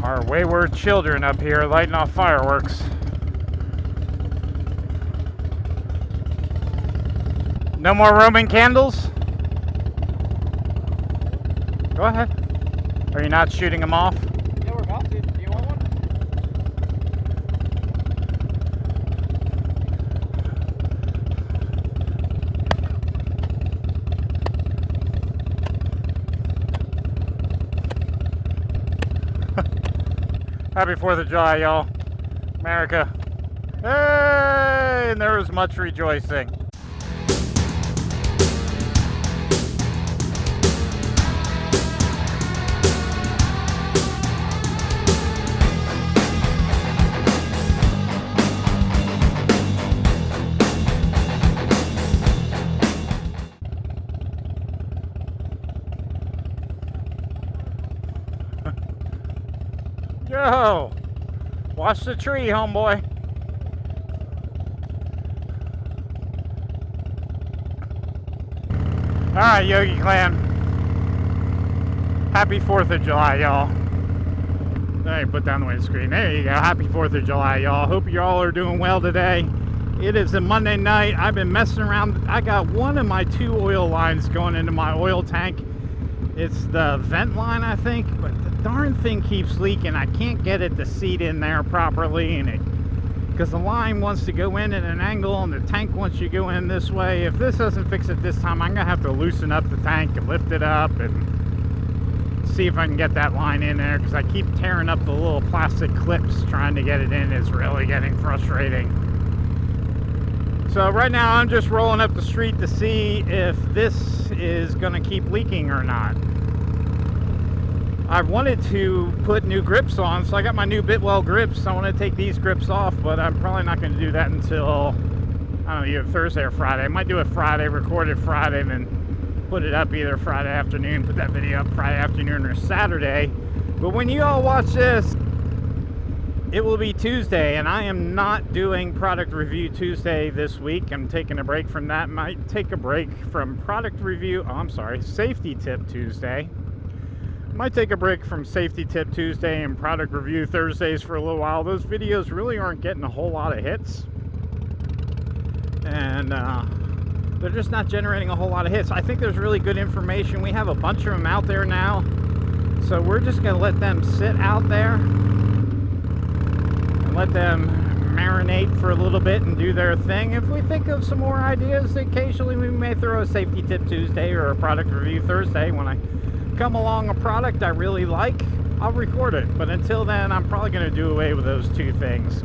Our wayward children up here lighting off fireworks. No more Roman candles? Go ahead. Are you not shooting them off? Yeah, we're about to. Do you want one? Happy 4th of July, y'all. America. Hey! And there was much rejoicing. Yo! Watch the tree, homeboy. Alright, Yogi Clan. Happy 4th of July, y'all. Let me put down the windscreen. There you go. Happy 4th of July, y'all. Hope you all are doing well today. It is a Monday night. I've been messing around. I got one of my 2 oil lines going into my oil tank. It's the vent line, I think, but the darn thing keeps leaking. I can't get it to seat in there properly, and because the line wants to go in at an angle and the tank wants you to go in this way. If this doesn't fix it this time, I'm gonna have to loosen up the tank and lift it up and see if I can get that line in there, because I keep tearing up the little plastic clips trying to get it in. It's really getting frustrating. So right now I'm just rolling up the street to see if this is gonna keep leaking or not. I wanted to put new grips on, so I got my new Bitwell grips. I want to take these grips off, but I'm probably not going to do that until, I don't know, either Thursday or Friday. I might do it Friday, record it Friday, and then put it up either Friday afternoon, put that video up Friday afternoon or Saturday. But when you all watch this, it will be Tuesday, and I am not doing product review Tuesday this week. I'm taking a break from that. Might take a break from product review, safety tip Tuesday. Might take a break from Safety Tip Tuesday and Product Review Thursdays for a little while. Those videos really aren't getting a whole lot of hits. And they're just not generating a whole lot of hits. I think there's really good information. We have a bunch of them out there now. So we're just going to let them sit out there and let them marinate for a little bit and do their thing. If we think of some more ideas, occasionally we may throw a Safety Tip Tuesday or a Product Review Thursday. When I come along a product I really like, I'll record it. But until then, I'm probably going to do away with those 2 things.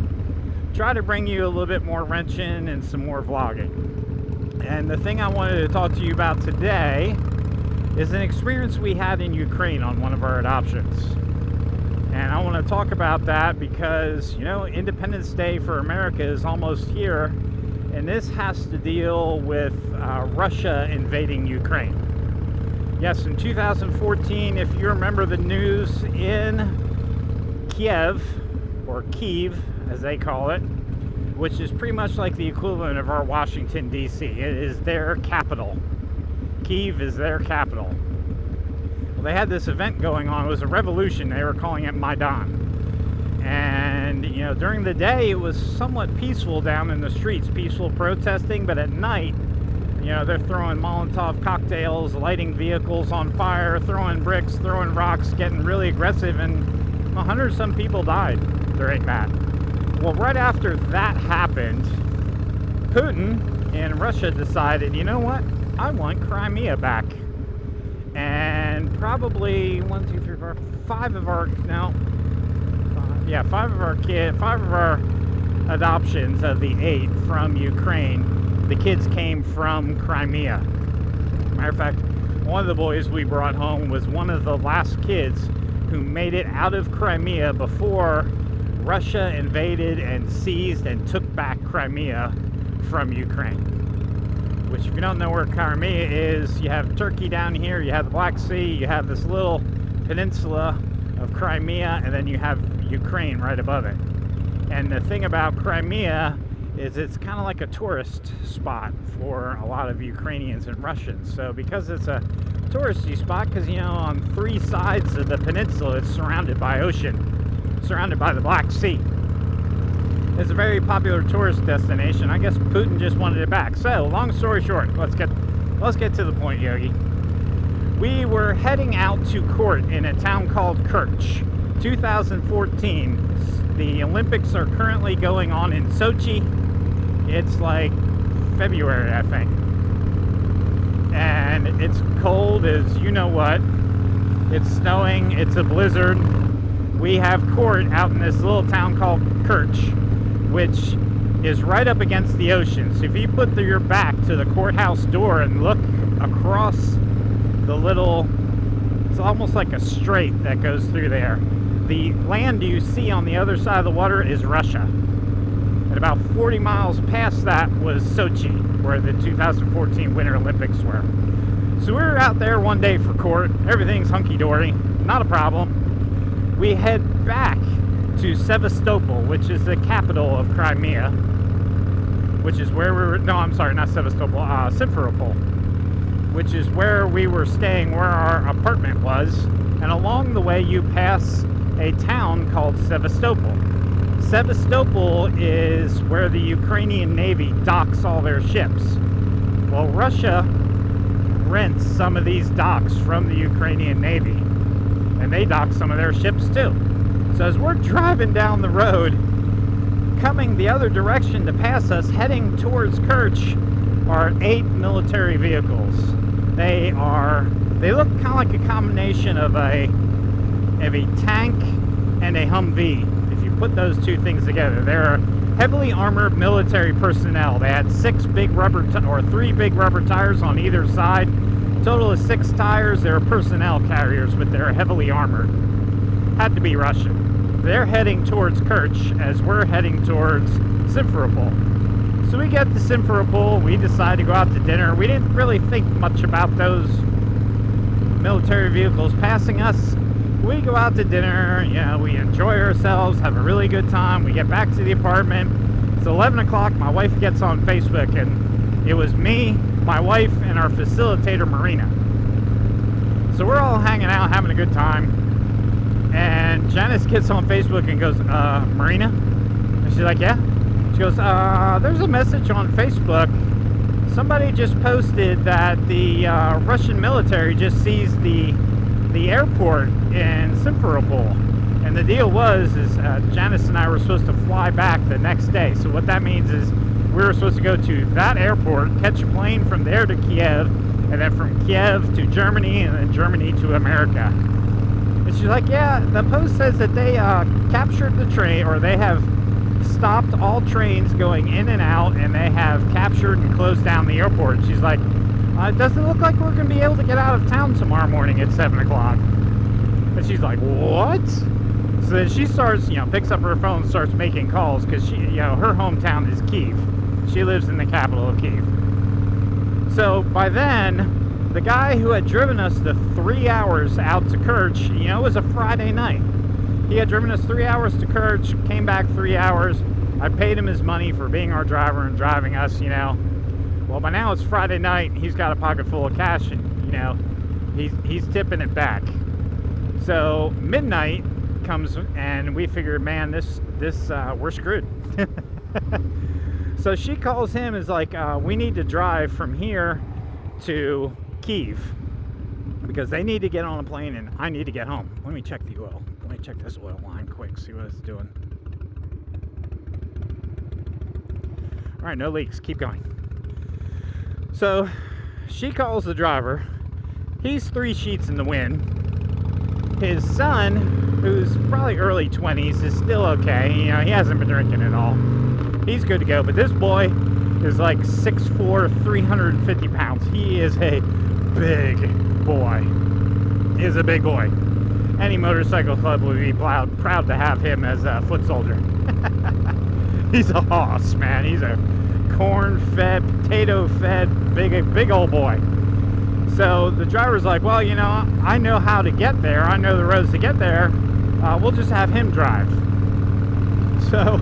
Try to bring you a little bit more wrenching and some more vlogging. And the thing I wanted to talk to you about today is an experience we had in Ukraine on one of our adoptions. And I want to talk about that because, you know, Independence Day for America is almost here, and this has to deal with Russia invading Ukraine. Yes, in 2014, if you remember the news in Kiev, or Kyiv as they call it, which is pretty much like the equivalent of our Washington, D.C. It is their capital. Kyiv is their capital. Well, they had this event going on. It was a revolution. They were calling it Maidan. And, you know, during the day, it was somewhat peaceful down in the streets, peaceful protesting, but at night, you know, they're throwing Molotov cocktails, lighting vehicles on fire, throwing bricks, throwing rocks, getting really aggressive, and 100-some people died during that. Well, right after that happened, Putin in Russia decided, you know what, I want Crimea back. And probably 5 of our adoptions of the 8 from Ukraine, the kids came from Crimea. Matter of fact, one of the boys we brought home was one of the last kids who made it out of Crimea before Russia invaded and seized and took back Crimea from Ukraine. Which, if you don't know where Crimea is, you have Turkey down here, you have the Black Sea, you have this little peninsula of Crimea, and then you have Ukraine right above it. And the thing about Crimea is it's kind of like a tourist spot for a lot of Ukrainians and Russians. So because it's a touristy spot, because, you know, on 3 sides of the peninsula it's surrounded by ocean. surrounded by the Black Sea. It's a very popular tourist destination. I guess Putin just wanted it back. So, long story short, let's get to the point, Yogi. We were heading out to court in a town called Kerch. 2014. The Olympics are currently going on in Sochi. It's like February, I think. And it's cold as you know what. It's snowing. It's a blizzard. We have court out in this little town called Kerch, which is right up against the ocean. So if you put your back to the courthouse door and look across the little, it's almost like a strait that goes through there. The land you see on the other side of the water is Russia. And about 40 miles past that was Sochi, where the 2014 Winter Olympics were. So we were out there one day for court. Everything's hunky-dory, not a problem. We head back to Sevastopol, which is the capital of Crimea, which is where we were, no, I'm sorry, not Sevastopol, Simferopol, which is where we were staying, where our apartment was. And along the way, you pass a town called Sevastopol. Sevastopol is where the Ukrainian Navy docks all their ships. Well, Russia rents some of these docks from the Ukrainian Navy, and they dock some of their ships too. So as we're driving down the road, coming the other direction to pass us, heading towards Kerch, are 8 military vehicles. They look kind of like a combination of a tank and a Humvee. If you put those two things together, they're heavily armored military personnel. They had 3 big rubber tires on either side. Total of 6 tires. They're personnel carriers, but they're heavily armored. Had to be Russian. They're heading towards Kerch as we're heading towards Simferopol. So we get to Simferopol. We decide to go out to dinner. We didn't really think much about those military vehicles passing us. We go out to dinner, you know, we enjoy ourselves, have a really good time. We get back to the apartment. It's 11 o'clock. My wife gets on Facebook, and it was me, my wife, and our facilitator, Marina. So we're all hanging out, having a good time. And Janice gets on Facebook and goes, Marina? And she's like, yeah? She goes, there's a message on Facebook. Somebody just posted that the Russian military just seized the airport in Simferopol. And the deal was Janice and I were supposed to fly back the next day. So what that means is we were supposed to go to that airport, catch a plane from there to Kiev, and then from Kiev to Germany, and then Germany to America. And she's like, yeah, the post says that they captured the train, or they have stopped all trains going in and out, and they have captured and closed down the airport. She's like, it doesn't look like we're going to be able to get out of town tomorrow morning at 7 o'clock. And she's like, what? So then she starts, picks up her phone and starts making calls, because she, her hometown is Kyiv. She lives in the capital of Kyiv. So by then, the guy who had driven us the 3 hours out to Kerch, it was a Friday night. He had driven us 3 hours to Kerch, came back 3 hours. I paid him his money for being our driver and driving us, Well, by now it's Friday night, and he's got a pocket full of cash, and, he's tipping it back. So midnight comes, and we figured, man, this we're screwed. So she calls him, is like, we need to drive from here to Kyiv, because they need to get on a plane, and I need to get home. Let me check the oil. Let me check this oil line quick, see what it's doing. All right, no leaks, keep going. So she calls the driver. He's 3 sheets in the wind. His son, who's probably early 20s, is still okay. He hasn't been drinking at all. He's good to go. But this boy is like 6'4", 350 pounds. He is a big boy. He is a big boy. Any motorcycle club would be proud to have him as a foot soldier. He's a hoss, man. He's a corn-fed, potato-fed, big old boy. So the driver's like, well, I know how to get there. I know the roads to get there. We'll just have him drive. So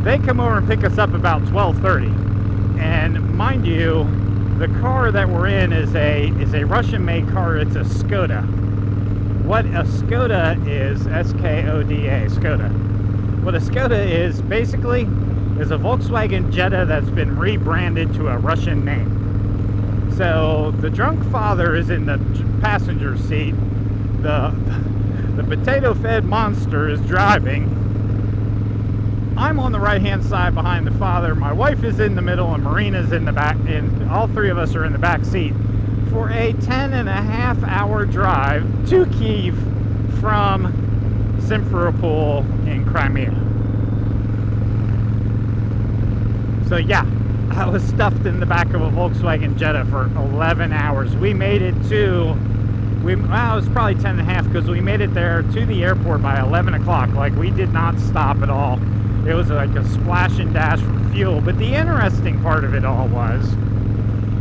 they come over and pick us up about 12:30. And mind you, the car that we're in is a Russian-made car. It's a Skoda. what a Skoda is, S-K-O-D-A, Skoda. What a Skoda is basically is a Volkswagen Jetta that's been rebranded to a Russian name. So the drunk father is in the passenger seat. The potato-fed monster is driving. I'm on the right-hand side behind the father. My wife is in the middle, and Marina's in the back, and all three of us are in the back seat for a 10.5-hour drive to Kyiv from Simferopol in Crimea. So yeah, I was stuffed in the back of a Volkswagen Jetta for 11 hours. We made it to, well, it was probably 10.5 because we made it there to the airport by 11 o'clock. Like, we did not stop at all. It was like a splash and dash for fuel. But the interesting part of it all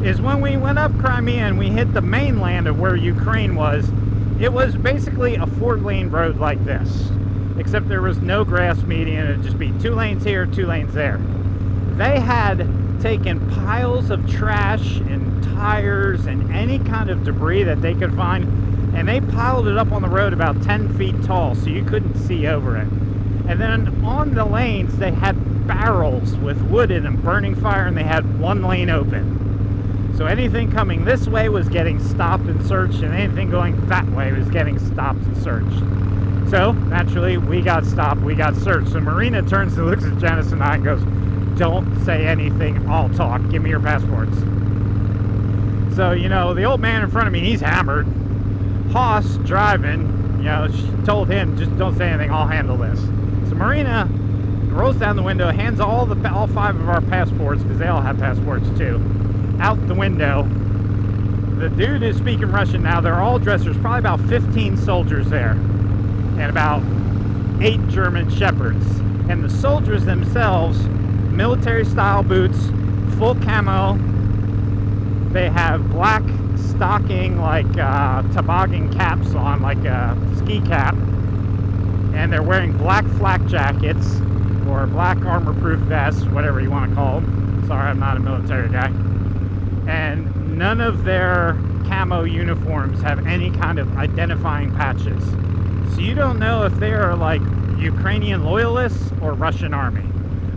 is when we went up Crimea and we hit the mainland of where Ukraine was, it was basically a 4-lane road like this. Except there was no grass median. It would just be 2 lanes here, 2 lanes there. They had taken piles of trash and tires and any kind of debris that they could find, and they piled it up on the road about 10 feet tall so you couldn't see over it. And then on the lanes they had barrels with wood in them burning fire, and they had 1 lane open. So anything coming this way was getting stopped and searched, and anything going that way was getting stopped and searched. So naturally we got stopped, we got searched. So Marina turns and looks at Janice and I and goes, "Don't say anything, I'll talk. Give me your passports." So, you know, the old man in front of me, he's hammered. Haas driving, you know, she told him, "Just don't say anything, I'll handle this." So Marina rolls down the window, hands all 5 of our passports, because they all have passports too, out the window. The dude is speaking Russian now. They're all dressed. There's probably about 15 soldiers there, and about 8 German shepherds. And the soldiers themselves, military style boots, full camo. They have black stocking, like toboggan caps on, like a ski cap, and they're wearing black flak jackets or black armor-proof vests, whatever you want to call them. Sorry, I'm not a military guy. And none of their camo uniforms have any kind of identifying patches, so you don't know if they are like Ukrainian loyalists or Russian army.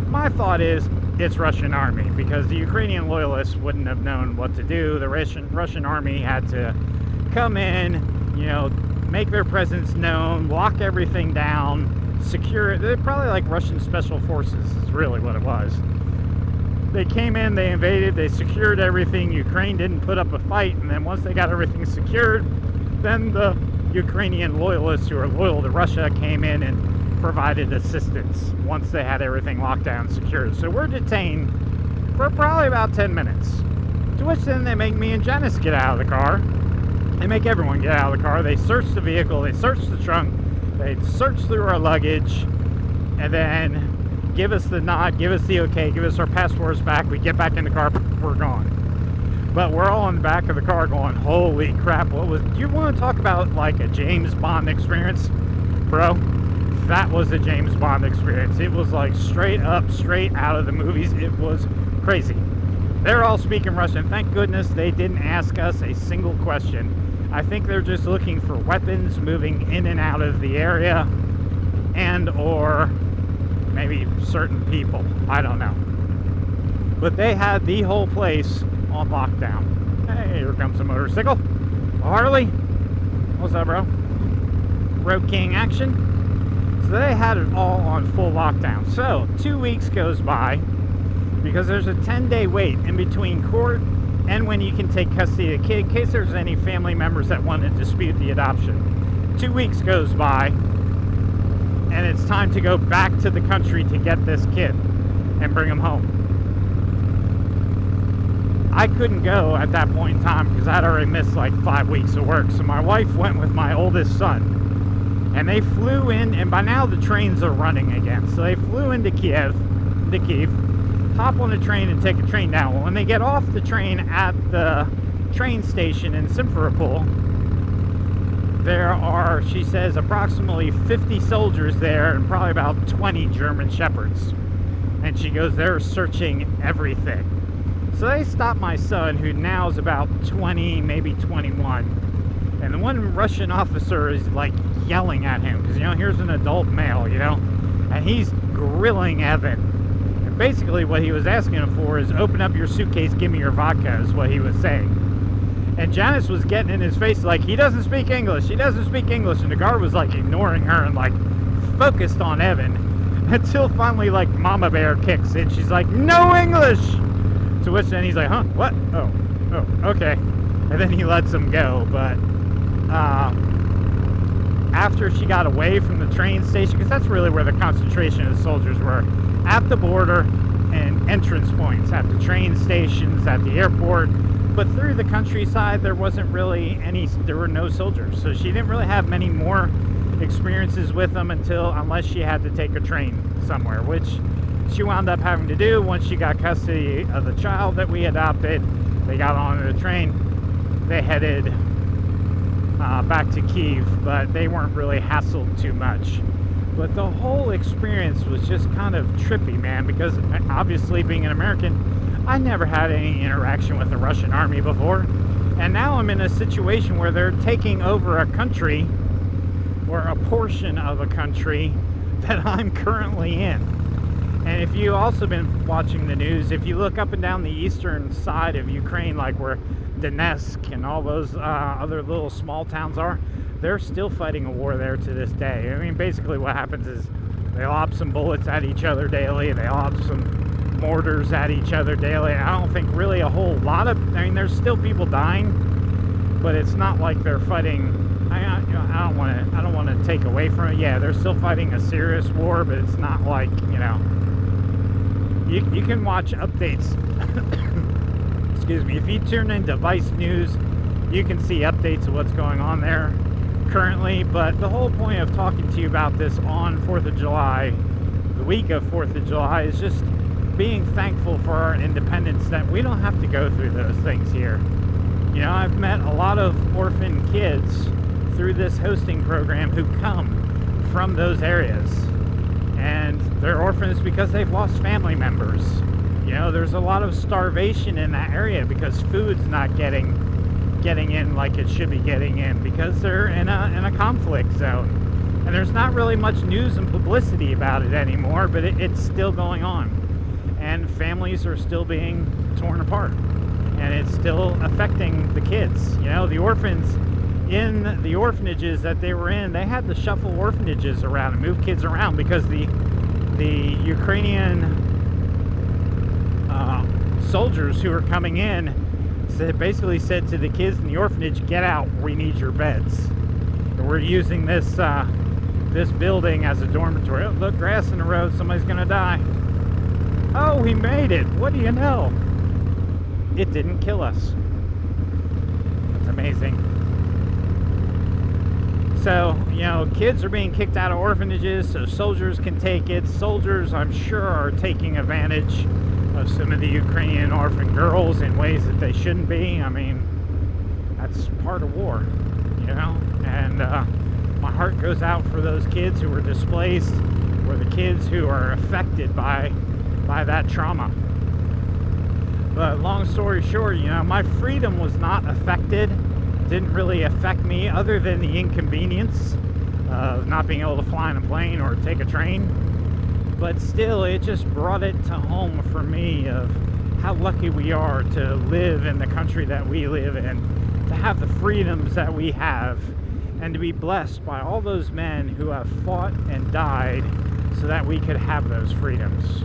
My thought is it's Russian army, because the Ukrainian loyalists wouldn't have known what to do. The Russian army had to come in, you know, make their presence known, lock everything down, secure it. They're probably like Russian special forces is really what it was. They came in, they invaded, they secured everything. Ukraine didn't put up a fight, and then once they got everything secured, then the Ukrainian loyalists who are loyal to Russia came in and provided assistance once they had everything locked down and secured. So we're detained for probably about 10 minutes, to which then they make me and Janice get out of the car. They make everyone get out of the car. They search the vehicle, they search the trunk, they search through our luggage, and then give us the nod, give us the okay, give us our passports back. We get back in the car, we're gone. But we're all in the back of the car going, holy crap, do you want to talk about like a James Bond experience? Bro, that was a James Bond experience. It was like straight up, straight out of the movies. It was crazy. They're all speaking Russian. Thank goodness they didn't ask us a single question. I think they're just looking for weapons moving in and out of the area, and or maybe certain people. I don't know. But they had the whole place on lockdown. Hey, here comes a motorcycle. Harley. What's up, bro? Road King action. So they had it all on full lockdown. So 2 weeks goes by, because there's a 10-day wait in between court and when you can take custody of the kid, in case there's any family members that want to dispute the adoption. 2 weeks goes by, and it's time to go back to the country to get this kid and bring him home. I couldn't go at that point in time because I'd already missed like 5 weeks of work. So my wife went with my oldest son, and they flew in, and by now the trains are running again. So they flew into Kyiv, hop on a train and take a train down. Well, when they get off the train at the train station in Simferopol, there are, she says, approximately 50 soldiers there and probably about 20 German shepherds. And she goes, they're searching everything. So they stopped my son, who now is about 20, maybe 21. And the one Russian officer is like yelling at him because, here's an adult male, and he's grilling Evan. And basically what he was asking him for is, open up your suitcase, give me your vodka, is what he was saying. And Janice was getting in his face like, he doesn't speak English, he doesn't speak English. And the guard was like ignoring her and like focused on Evan until finally like Mama Bear kicks in. She's like, no English! To which then he's like, huh, what? Oh, okay. And then he lets him go. But after she got away from the train station, because that's really where the concentration of the soldiers were, at the border and entrance points, at the train stations, at the airport. But through the countryside, there were no soldiers. So she didn't really have many more experiences with them unless she had to take a train somewhere, which she wound up having to do once she got custody of the child that we adopted. They got on the train, they headed back to Kyiv, but they weren't really hassled too much. But the whole experience was just kind of trippy, man, because obviously being an American, I never had any interaction with the Russian army before, and now I'm in a situation where they're taking over a country, or a portion of a country that I'm currently in. And if you've also been watching the news, if you look up and down the eastern side of Ukraine, like where Donetsk and all those other little small towns are, they're still fighting a war there to this day. I mean, basically what happens is they lob some bullets at each other daily, they lob some mortars at each other daily. I don't think really a whole lot of, there's still people dying, but it's not like they're fighting. I don't want to take away from it. Yeah, they're still fighting a serious war, but it's not like, you can watch updates. Excuse me. If you tune into Vice News, you can see updates of what's going on there currently. But the whole point of talking to you about this on 4th of July, the week of 4th of July, is just being thankful for our independence, that we don't have to go through those things here. I've met a lot of orphan kids through this hosting program who come from those areas, and they're orphans because they've lost family members. There's a lot of starvation in that area because food's not getting in like it should be getting in, because they're in a conflict zone, and there's not really much news and publicity about it anymore, but it's still going on, and families are still being torn apart, and it's still affecting the kids. The orphans in the orphanages that they were in, they had to shuffle orphanages around and move kids around because the Ukrainian soldiers who were coming in basically said to the kids in the orphanage, get out, we need your beds. And we're using this building as a dormitory. Oh, look, grass in the road, somebody's gonna die. Oh, we made it. What do you know? It didn't kill us. That's amazing. So, kids are being kicked out of orphanages so soldiers can take it. Soldiers, I'm sure, are taking advantage of some of the Ukrainian orphan girls in ways that they shouldn't be. I mean, that's part of war, and my heart goes out for those kids who were displaced, or the kids who are affected by that trauma. But long story short, my freedom was not affected. Didn't really affect me, other than the inconvenience of not being able to fly in a plane or take a train. But still, it just brought it to home for me of how lucky we are to live in the country that we live in, to have the freedoms that we have, and to be blessed by all those men who have fought and died so that we could have those freedoms,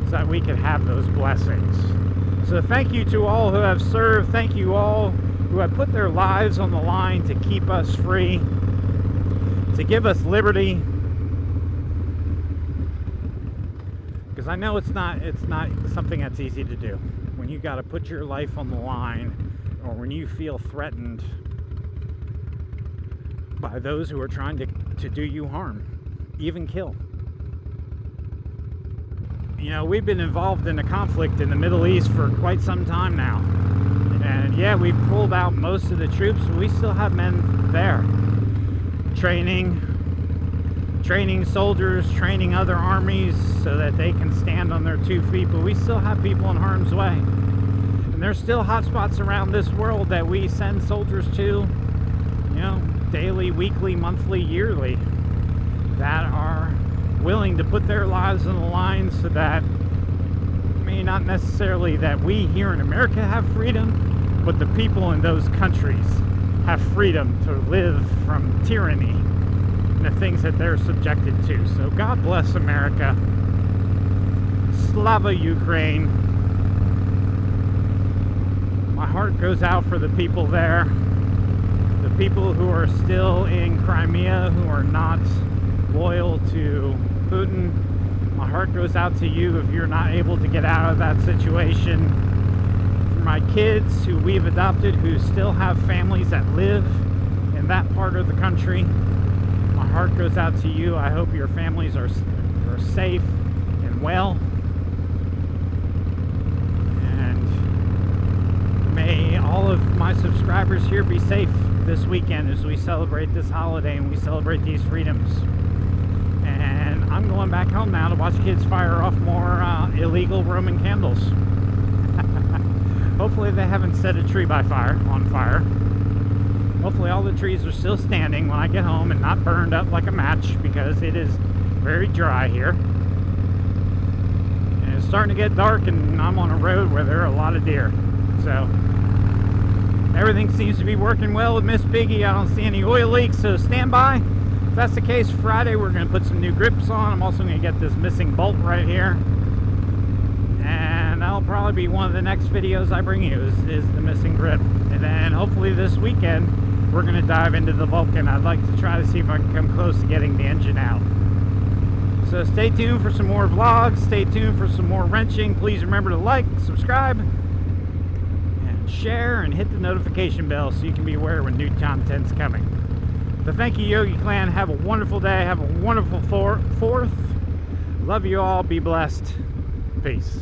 so that we could have those blessings. So thank you to all who have served. Thank you all who have put their lives on the line to keep us free, to give us liberty. Because I know it's not something that's easy to do. When you got to put your life on the line, or when you feel threatened by those who are trying to do you harm, even kill. We've been involved in a conflict in the Middle East for quite some time now. And yeah, we've pulled out most of the troops, but we still have men there. Training soldiers, training other armies so that they can stand on their 2 feet, but we still have people in harm's way. And there's still hot spots around this world that we send soldiers to. daily, weekly, monthly, yearly, that are willing to put their lives on the line so that, not necessarily that we here in America have freedom, but the people in those countries have freedom to live from tyranny and the things that they're subjected to. So God bless America. Slava Ukraine. My heart goes out for the people there. The people who are still in Crimea, who are not loyal to Putin. My heart goes out to you if you're not able to get out of that situation. For my kids who we've adopted, who still have families that live in that part of the country, my heart goes out to you. I hope your families are safe and well. And may all of my subscribers here be safe this weekend as we celebrate this holiday and we celebrate these freedoms. And I'm going back home now to watch kids fire off more illegal Roman candles. Hopefully they haven't set a tree on fire. Hopefully all the trees are still standing when I get home and not burned up like a match, because it is very dry here. And it's starting to get dark and I'm on a road where there are a lot of deer. So everything seems to be working well with Miss Piggy. I don't see any oil leaks, so stand by. If that's the case, Friday we're going to put some new grips on. I'm also going to get this missing bolt right here. And that'll probably be one of the next videos I bring you, is the missing grip. And then hopefully this weekend we're going to dive into the Vulcan. I'd like to try to see if I can come close to getting the engine out. So stay tuned for some more vlogs. Stay tuned for some more wrenching. Please remember to like, subscribe, share, and hit the notification bell so you can be aware when new content's coming. So thank you, Yogi Clan. Have a wonderful day. Have a wonderful 4th. Love you all. Be blessed. Peace.